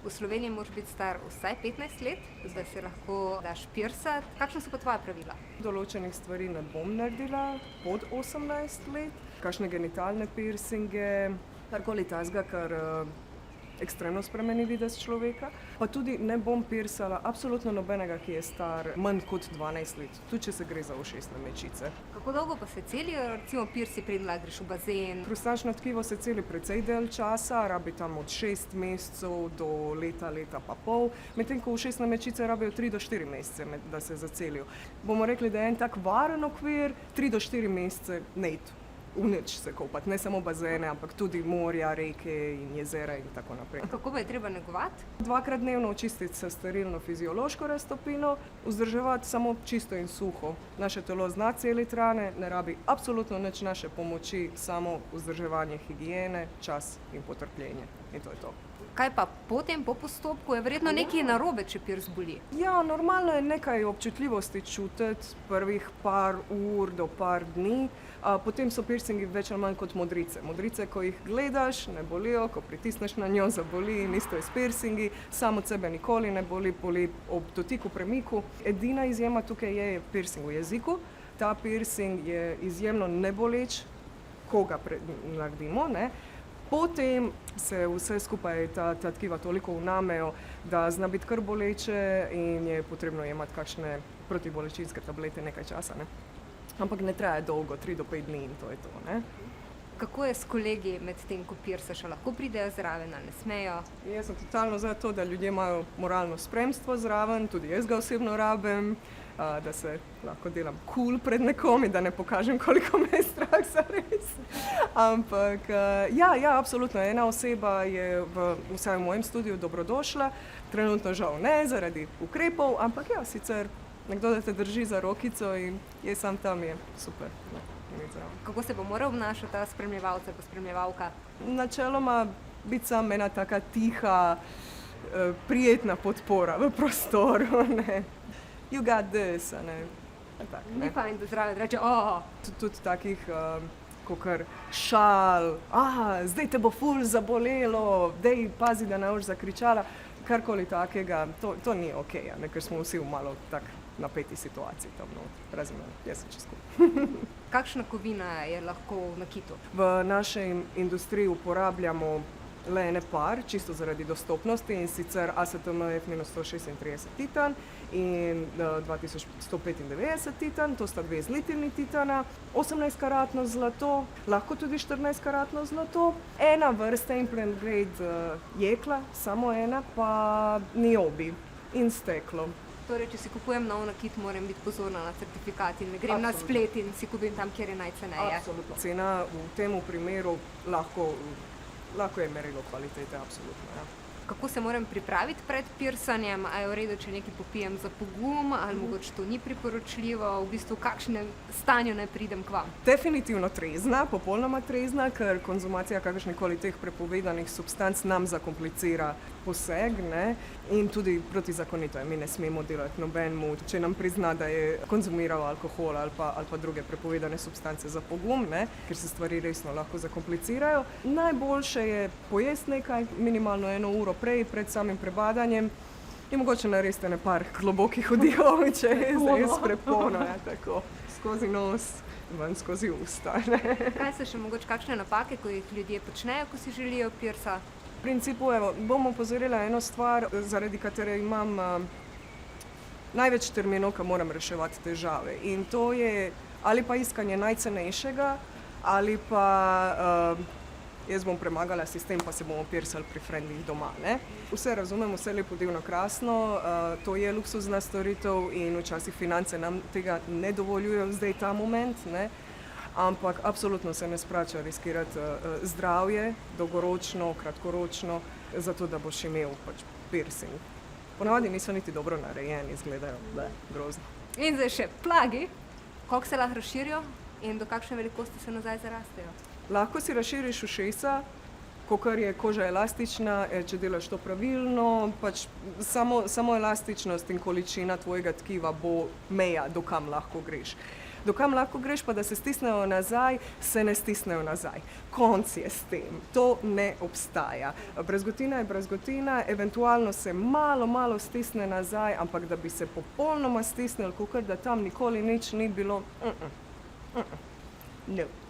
V Sloveniji moraš biti star vsaj 15 let, da si lahko daš pirsati. Kakšna so pa tvoja pravila? Določenih stvari ne bom naredila pod 18 let, kakšne genitalne piercinge, karkoli takega, kar ekstremno spremeni videz človeka. Pa tudi ne bom pirsala absolutno nobenega, ki je star manj kot 12 let, tudi če se gre za ušesne mečice. Kako dolgo pa se celijo, recimo pirsi, preden lahko greš v bazen? Hrustančno tkivo se celi precej del časa, rabi tam od 6 mesecev do leta, leta pa pol, medtem ko ušesne mečice rabijo 3 do 4 mesece, da se zacelijo. Bomo rekli, da je en tak varen okvir, 3 do 4 mesece ne iti v nič se kopati, ne samo bazene, ampak tudi morja, reke in jezera in tako naprej. Kako pa je treba negovati? 2-krat dnevno očistiti se sterilno fiziološko raztopino, vzdrževati samo čisto in suho. Naše telo zna celiti rane, ne rabi absolutno nič naše pomoči, samo vzdrževanje higiene, čas in potrpljenje. In to je to. Kaj pa potem, po postopku? Je verjetno nekaj narobe, če pirs boli? Ja, normalno je nekaj občutljivosti čutiti prvih par ur do par dni, potem so piercingi več ali manj kot modrice. Modrice, ko jih gledaš, ne bolijo, ko pritisneš na njo, zaboli in isto je s piercingi, sam od sebe nikoli ne boli, boli ob dotiku, premiku. Edina izjema tukaj je piercing v jeziku. Ta piercing je izjemno neboleč, ko ga naredimo, ne. Potem se vse skupaj ta tkiva toliko vnamejo, da zna biti kar boleče in je potrebno jemati kakšne protibolečinske tablete nekaj časa, ne. Ampak ne traja dolgo, 3 do 5 dni in to je to, ne. Kako je s kolegi med tem, ko pirsaš, lahko pridejo zraven ali ne smejo? Jaz sem totalno za to, da ljudje imajo moralno spremstvo zraven, tudi jaz ga osebno rabim, da se lahko delam cool pred nekom in da ne pokažem, koliko me je strah zares. Ampak ja, absolutno, ena oseba je vsaj v mojem studiu dobrodošla, trenutno žal ne, zaradi ukrepov, ampak ja, sicer nekdo, da te drži za rokico in je sam tam, je super. Kako se bo moral obnašati ta spremljevalca ali spremljevalka? Načeloma biti sam ena taka tiha, prijetna podpora v prostoru, ne. You got this, ne. Tak, ne. Ni fajn, da zraven reče, Tudi takih, kakor šal, zdaj te bo ful zabolelo, dej pazi, da ne boš zakričala, karkoli takega, to ni okej, ne, ker smo vsi v malo tak napeti situaciji tam, no, razen jaz sem čisto. Kakšna kovina je lahko v nakitu? V naši industriji uporabljamo le ene par, čisto zaradi dostopnosti, in sicer ASTM-F-136 titan in 2195 titan, to sta 2 zlitilni titana, 18-karatno zlato, lahko tudi 14-karatno zlato, ena vrsta implant grade jekla, samo ena, pa niobi in steklo. Torej, če si kupujem nov nakit, moram biti pozorna na certifikat in ne grem na splet in si kupim tam, kjer je najceneje. Absolutno. Cena v tem primeru lahko je merilo kvalitete, absolutno, ja. Kako se moram pripraviti pred pirsanjem? A je v redu, če nekaj popijem za pogum, ali mogoče to ni priporočljivo? V bistvu, v kakšnem stanju naj pridem k vam? Definitivno trezna, popolnoma trezna, ker konzumacija kakršnekoli teh prepovedanih substanc nam zakomplicira poseg, ne, in tudi protizakonito je. Mi ne smemo delati nobenemu, če nam prizna, da je konzumiral alkohol ali pa druge prepovedane substance za pogum, ne, ker se stvari resno lahko zakomplicirajo. Najboljše je pojesti nekaj, minimalno 1 uro pred samim prebadanjem in mogoče narediti par globokih vdihov, če je zares prepolno, ja, tako, skozi nos, ven skozi usta, ne. Kaj so še mogoče kakšne napake, ko jih ljudje počnejo, ko si želijo pirsa? V principu, bom opozorila eno stvar, zaradi katere imam največ terminov, ko moram reševati težave, in to je ali pa iskanje najcenejšega, ali pa jaz bom premagala sistem, pa se bomo pirsali pri frendih doma, ne. Vse razumem, vse lepo, divno, krasno, to je luksuzna storitev in včasih finance nam tega ne dovoljujejo zdaj ta moment, ne. Ampak absolutno se ne splača riskirati zdravje, dolgoročno, kratkoročno, zato da boš imel pač piercing. Ponavadi niso niti dobro narejeni, izgledajo grozno. In zdaj še plagi, koliko se lahko razširijo in do kakšne velikosti se nazaj zarastejo? Lahko si razširiš ušesa, kakor je koža elastična, če delaš to pravilno, pač samo elastičnost in količina tvojega tkiva bo meja, do kam lahko greš. Dokam lahko greš, pa da se stisnejo nazaj, se ne stisnejo nazaj. Konc je s tem. To ne obstaja. Brazgotina je brazgotina, eventualno se malo stisne nazaj, ampak da bi se popolnoma stisnili, kakor da tam nikoli nič ni bilo. No.